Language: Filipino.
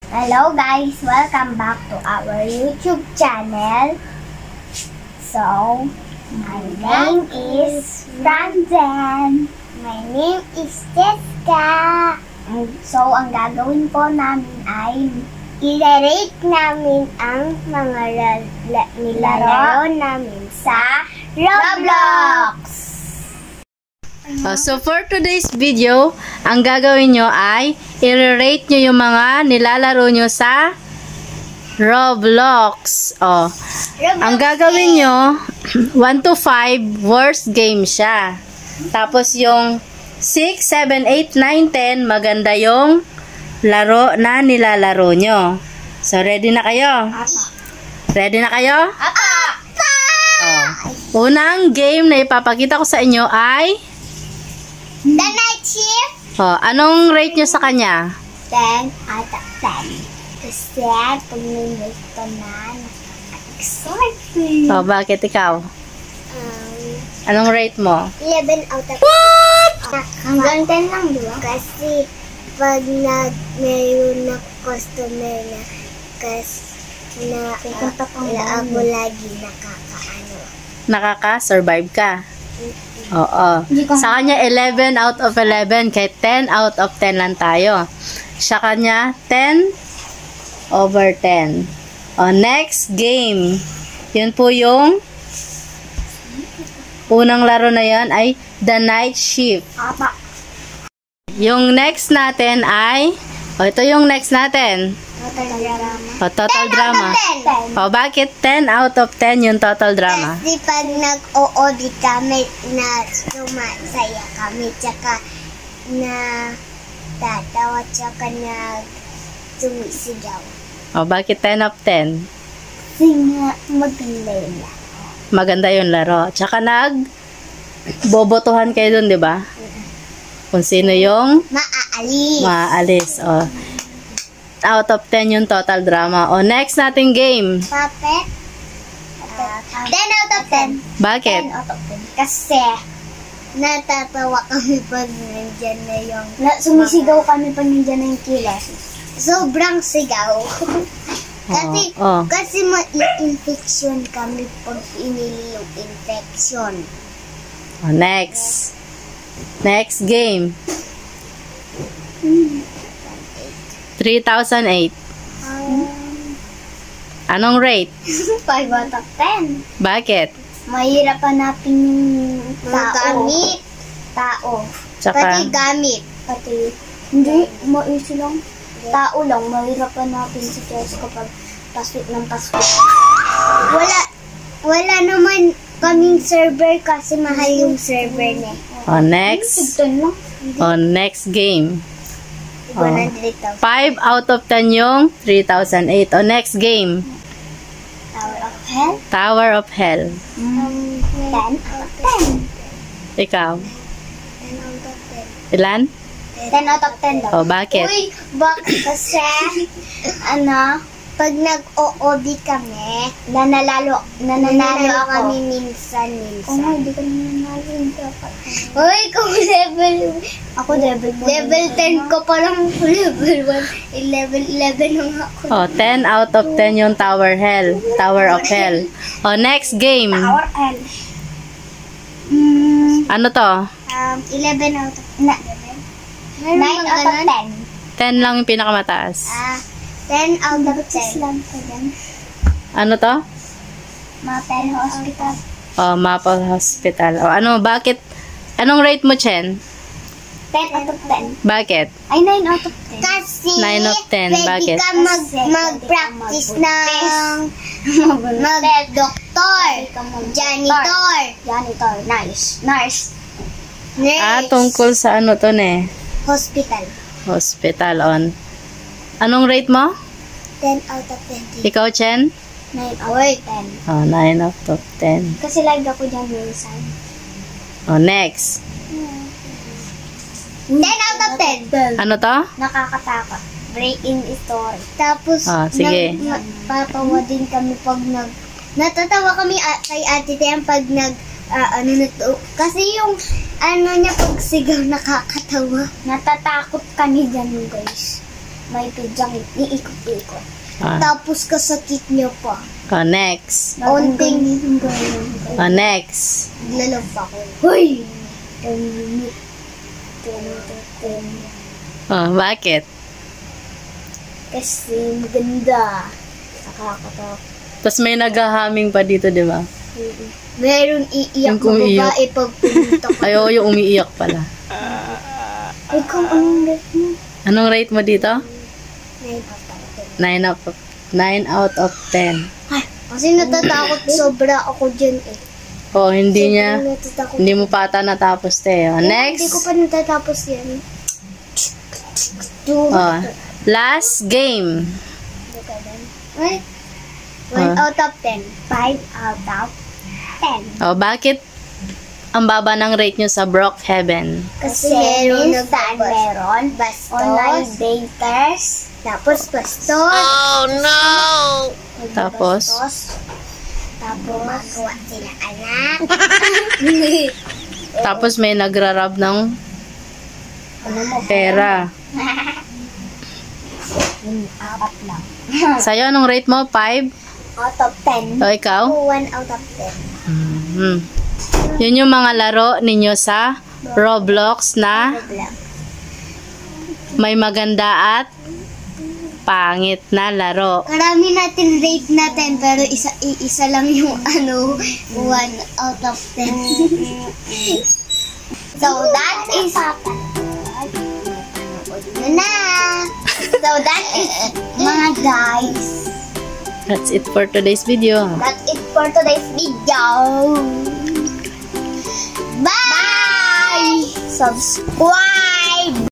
Hello guys, welcome back to our YouTube channel. So, my name is Franzen. My name is Jessica. So, ang gagawin po namin ay i-rate namin ang mga nilalaro namin sa Roblox. So for today's video, ang gagawin nyo ay i-rate nyo yung mga nilalaro nyo sa Roblox. Ang gagawin nyo, 1 to 5, worst game siya. Tapos yung 6, 7, 8, 9, 10, maganda yung laro na nilalaro nyo. So ready na kayo? Ready na kayo? Unang game na ipapakita ko sa inyo ay The Night Shift. Anong rate nyo sa kanya? 10 out of 10. Kasi pag nilito na, nakaka-exciting. Bakit ikaw? Anong rate mo? 11 out of 10. What? Hanggang 10 lang, di ba? Kasi pag mayroon na customer na ako lagi Nakaka-survive ka? Oo. Sa kanya, 11 out of 11. Kahit 10 out of 10 lang tayo. Sa kanya, 10 over 10. Next game. Yun po yung unang laro na yan ay The Night Shift. Yung next natin ay ito yung next natin. Total Drama. Bakit 10 out of 10 yung Total Drama? Kasi pag nag-OOD kami, na sumasaya kami, tsaka na tatawa, tsaka na sumisigaw. Bakit 10 of 10? Kasi nga maganda yung laro. Maganda yung laro. Tsaka bobotohan kayo dun, di ba? Kung sino yung maaalis. Out of 10 yung Total Drama. Next nating game. Puppet. 10 out of 10. Bakit? 10 out of 10. Kasi natatawa kami pag nandyan na yung sumisigaw kami pag nandyan na yung kilos. Sobrang sigaw. Kasi ma-infection kami pag inili yung infection. Next. Next game. 3008. Anong rate? 5 out of 10. Bakit? Mahirap hanapin yung tao. Tsaka, pati gamit. Hindi, ma-easy lang. Tao lang, mahirap hanapin si Chess kapag pasok ng pasok. Wala naman kaming server kasi mahal yung server niya. Next. Next game. 100,000. 5 out of 10 yung 3008. Next game. Tower of Hell. Tower of Hell. 10 out of 10. Ikaw? 10 out of 10. Ilan? 10 out of 10 daw. Bakit? Uy, kasi, pag nag-OOD kami, nananalo kami minsan. Hindi ka nananalo. Uy, kung level 10 ko pa lang, level 1, level 11 lang ako. 10 out of 10 yung Tower of Hell. Next game. Tower Hell. Ano to? 11 out of 9 out of 10. 10 lang yung pinakamataas. 10 out of 10 lang ko dyan. Ano to? Maple Hospital. Maple Hospital. Bakit? Anong rate mo, Chen? 10 out of 10. Bakit? Ay, 9 out of 10. Kasi 9 of 10. Bakit? Pwede ka mag-practice ng mag-doktor, janitor. Nurse. Tungkol sa ano to ne? Hospital. Anong rate mo? 10 out of 10. Ikaw, Chen? 9 out of 10. 9 out of 10. Kasi like ako dyan minsan. Next. 10 out of 10. Ano to? Nakakatakot. Break-in story. Tapos, sige. Nagpatawa din kami pag natatawa kami kay Ate Tian pag kasi yung niya pag sigaw nakakatawa. Natatakot kami dyan guys. may pidyang iikot-ikot. Ah. Tapos kasakit niya pa. Oh, next. Onting. Oh, next. Lalaw pa ko. Hoy! Oh, bakit? Kasi maganda. Nakakatakot. Tapos may naghahaming pa dito, di ba? Meron iiyak Yung kung na iyak. babae pag pumunta ko. Ayaw, yung umiiyak pala. Ikaw, anong rate mo? Anong rate mo dito? 9 9 out of 10. Ay, kasi natatakot sobra ako dyan eh. Oh, hindi niya. Natatakot. Hindi mo pa ata natapos, te. Oh, Hindi ko next. pa natatapos yan. Oh, last game. Ay, 1 out of 10. 5 out of 10. Oh, bakit ang baba ng rate nyo sa Brookhaven? Kasi meron bastos, online daters, tapos bastos. Oh no! Tapos? Tapos magawa sila anak. Tapos may nagrarab ng pera. Apat lang. Sa'yo, anong rate mo? 5? Out of 10. O, ikaw? 1 out of 10. Mhm. Yun yung mga laro ninyo sa Roblox na may maganda at pangit na laro. Karami natin rate natin pero isa lang yung 1 out of 10. So that is So that is mga guys. That's it for today's video. That's it for today's video. Bye! Subscribe!